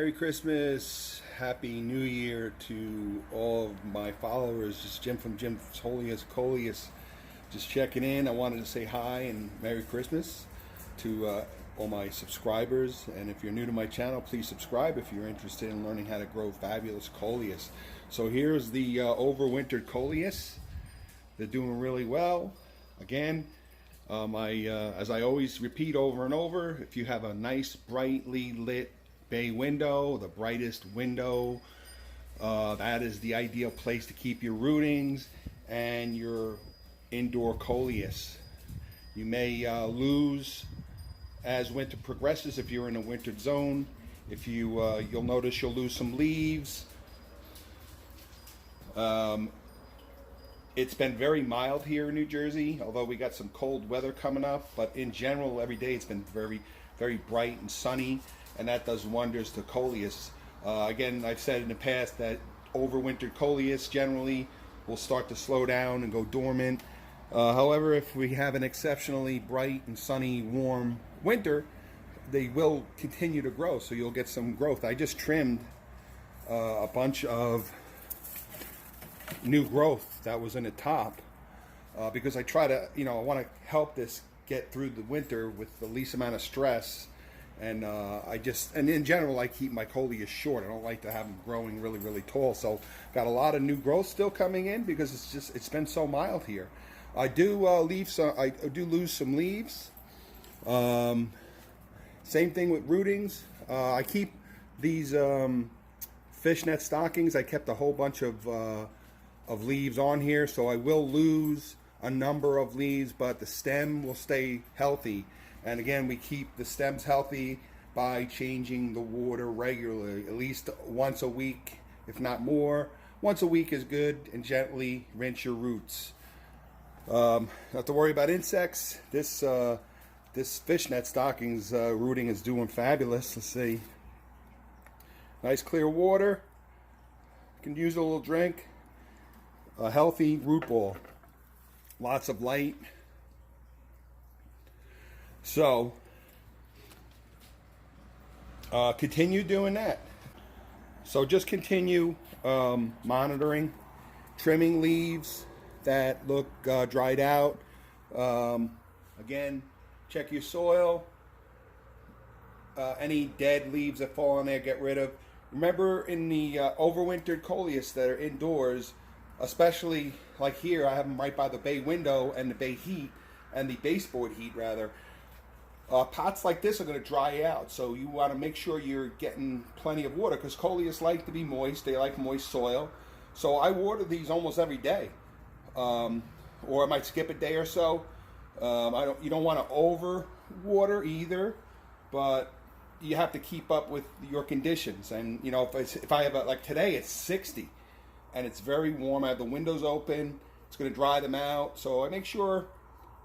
Merry Christmas, Happy New Year to all of my followers. Just Jim from Jim's Coleus, just checking in. I wanted to say hi and Merry Christmas to all my subscribers. And if you're new to my channel, please subscribe if you're interested in learning how to grow fabulous Coleus. So here's the Overwintered Coleus. They're doing really well. Again, as I always repeat over and over, if you have a nice brightly lit bay window, the brightest window, that is the ideal place to keep your rootings and your indoor Coleus. You may lose as winter progresses if you're in a wintered zone. If you'll notice you'll lose some leaves. It's been very mild here in New Jersey, although we got some cold weather coming up, but in general every day it's been very, very bright and sunny, and that does wonders to Coleus. Again, I've said in the past that overwintered Coleus generally will start to slow down and go dormant. However, if we have an exceptionally bright and sunny, warm winter, they will continue to grow, so you'll get some growth. I just trimmed a bunch of new growth that was in the top because I try to, I want to help this get through the winter with the least amount of stress. And and in general, I keep my Coleus short. I don't like to have them growing really, really tall. So got a lot of new growth still coming in because it's been so mild here. I do lose some leaves. Same thing with rootings. I keep these fishnet stockings. I kept a whole bunch of leaves on here, so I will lose a number of leaves, but the stem will stay healthy. And again, we keep the stems healthy by changing the water regularly, at least once a week, if not more. Once a week is good, and gently rinse your roots. Not to worry about insects. This fishnet stockings rooting is doing fabulous. Let's see. Nice clear water. You can use a little drink. A healthy root ball. Lots of light. So, continue doing that. So just continue monitoring, trimming leaves that look dried out. Again, check your soil. Any dead leaves that fall on there, get rid of. Remember, in the overwintered Coleus that are indoors, especially like here, I have them right by the bay window and the bay heat, and the baseboard heat rather. Pots like this are going to dry out, so you want to make sure you're getting plenty of water, because Coleus like to be moist. They like moist soil. So I water these almost every day, or I might skip a day or so. You don't want to over water either, but you have to keep up with your conditions. And if I have like today, it's 60. And it's very warm. I have the windows open. It's going to dry them out. So I make sure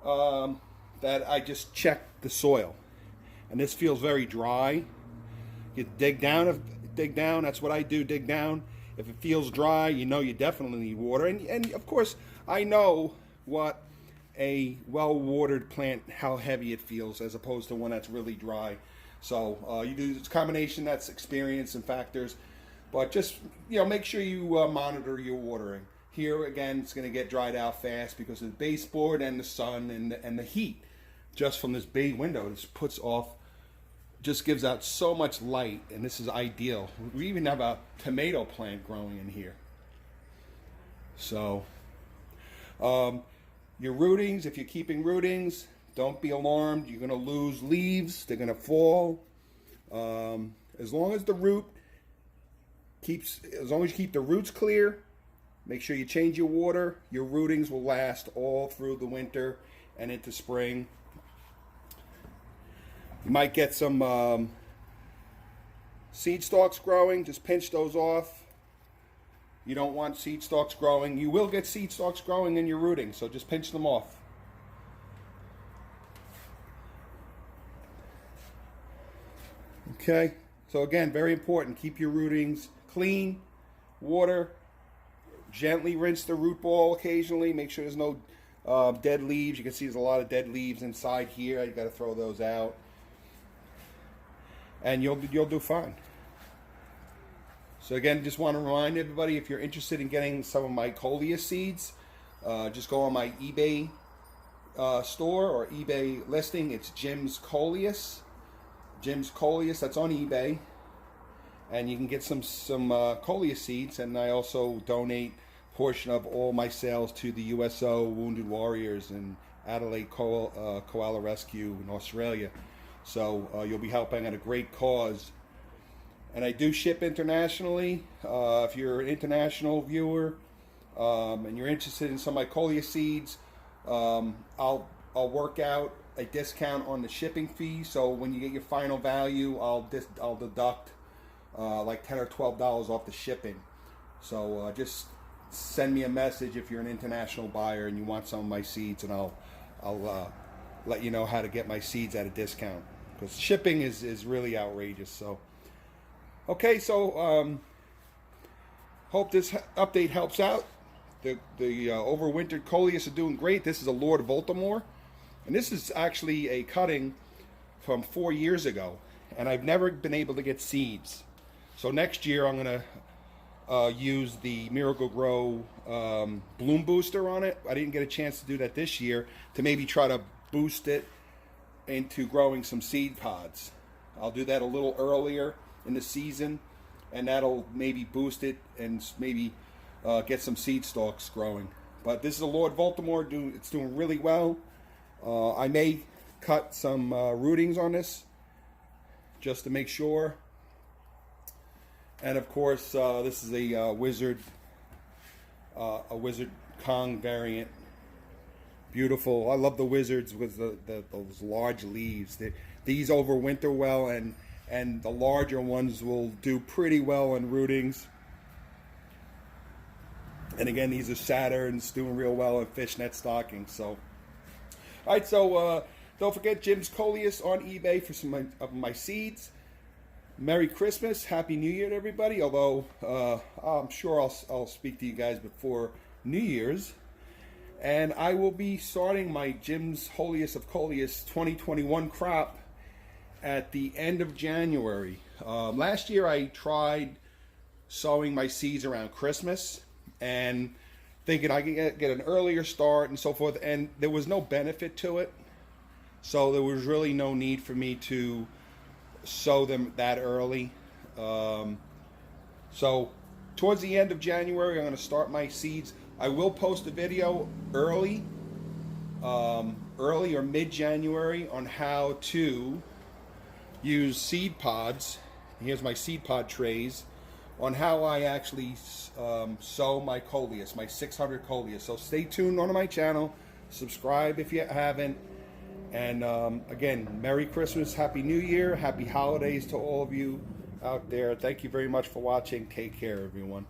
that I just check the soil. And this feels very dry. You dig down. That's what I do. Dig down. If it feels dry, you definitely need water. And of course, I know what a well-watered plant, how heavy it feels, as opposed to one that's really dry. So you do this combination. That's experience and factors. But just, make sure you monitor your watering. Here, again, it's going to get dried out fast because of the baseboard and the sun and the heat. Just from this bay window, this just gives out so much light, and this is ideal. We even have a tomato plant growing in here. So, your rootings, if you're keeping rootings, don't be alarmed. You're going to lose leaves. They're going to fall. As long as you keep the roots clear, make sure you change your water, your rootings will last all through the winter and into spring. You might get some seed stalks growing. Just pinch those off. You don't want seed stalks growing. You will get seed stalks growing in your rooting, so just pinch them off. Okay, so again, very important. Keep your rootings clean, water, gently rinse the root ball occasionally. Make sure there's no dead leaves. You can see there's a lot of dead leaves inside here. You got to throw those out, and you'll do fine. So again, just want to remind everybody, if you're interested in getting some of my Coleus seeds, just go on my eBay store or eBay listing. It's Jim's Coleus. Jim's Coleus, that's on eBay. And you can get some Coleus seeds, and I also donate a portion of all my sales to the USO Wounded Warriors and Adelaide Koala Rescue in Australia. So you'll be helping at a great cause. And I do ship internationally. If you're an international viewer and you're interested in some of my Coleus seeds, I'll work out a discount on the shipping fee. So when you get your final value, I'll deduct like $10 or $12 off the shipping. So just send me a message if you're an international buyer and you want some of my seeds, and I'll let you know how to get my seeds at a discount, because shipping is really outrageous. So okay, so hope this update helps out. The Overwintered Coleus are doing great. This is a Lord Voldemort, and this is actually a cutting from 4 years ago, and I've never been able to get seeds. So next year I'm going to use the Miracle Grow bloom booster on it. I didn't get a chance to do that this year, to maybe try to boost it into growing some seed pods. I'll do that a little earlier in the season, and that'll maybe boost it and maybe get some seed stalks growing. But this is a Lord Voldemort. It's doing really well. I may cut some rootings on this just to make sure. And of course, this is a Wizard Kong variant. Beautiful. I love the wizards with those large leaves. These overwinter well, and the larger ones will do pretty well in rootings. And again, these are Saturns, doing real well in fishnet stockings. So, all right. So don't forget Jim's Coleus on eBay for some of my seeds. Merry Christmas, Happy New Year to everybody. Although I'm sure I'll speak to you guys before New Year's. And I will be starting my Jim's Holiest of Coleus 2021 crop at the end of January. Last year I tried sowing my seeds around Christmas and thinking I could get an earlier start and so forth, and there was no benefit to it. So there was really no need for me to sow them that early. So towards the end of January I'm going to start my seeds. I will post a video early or mid-January on how to use seed pods. Here's my seed pod trays, on how I actually sow my Coleus, my 600 Coleus. So stay tuned on my channel. Subscribe if you haven't. And again, Merry Christmas, Happy New Year, Happy Holidays to all of you out there. Thank you very much for watching. Take care, everyone.